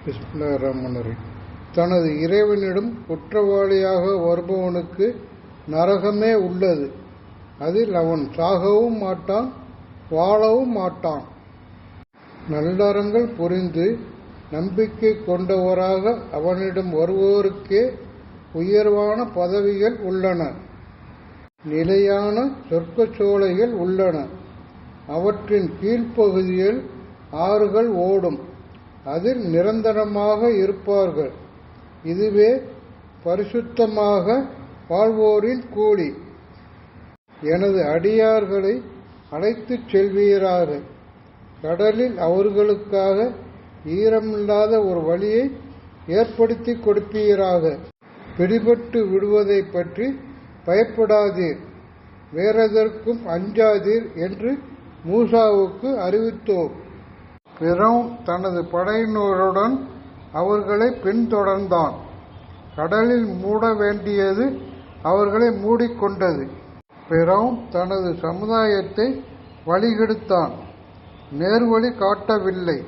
பிஸ்மில்லாஹிர்ரஹ்மானிர்ரஹீம். தனது இறைவனிடம் குற்றவாளியாக வருபவனுக்கு நரகமே உள்ளது. அதில் அவன் சாகவும் மாட்டான், வாழவும் மாட்டான். நல்லறங்கள் புரிந்து நம்பிக்கை கொண்டவராக அவனிடம் வருவோருக்கே உயர்வான பதவிகள் உள்ளன, நிலையான சொர்க்கச் சோலைகள் உள்ளன. அவற்றின் கீழ்ப்பகுதியில் ஆறுகள் ஓடும், அதில் நிரந்தரமாக இருப்பார்கள். இதுவே பரிசுத்தமாக வாழ்வோரின் கூலி. எனது அடியார்களை அழைத்துச் செல்வீராக. கடலில் அவர்களுக்காக ஈரமில்லாத ஒரு வழியை ஏற்படுத்தி கொடுப்பீராக. பிடிபட்டு விடுவதை பற்றி பயப்படாதீர், வேறெதற்கும் அஞ்சாதீர் என்று மூசாவுக்கு அறிவித்தோம். பிறவுன் தனது படையினருடன் அவர்களை பின்தொடர்ந்தான். கடலில் மூட வேண்டியது அவர்களை மூடிக்கொண்டது. பிறவுன் தனது சமுதாயத்தை வழிகெடுத்தான், நேர்வழி காட்டவில்லை.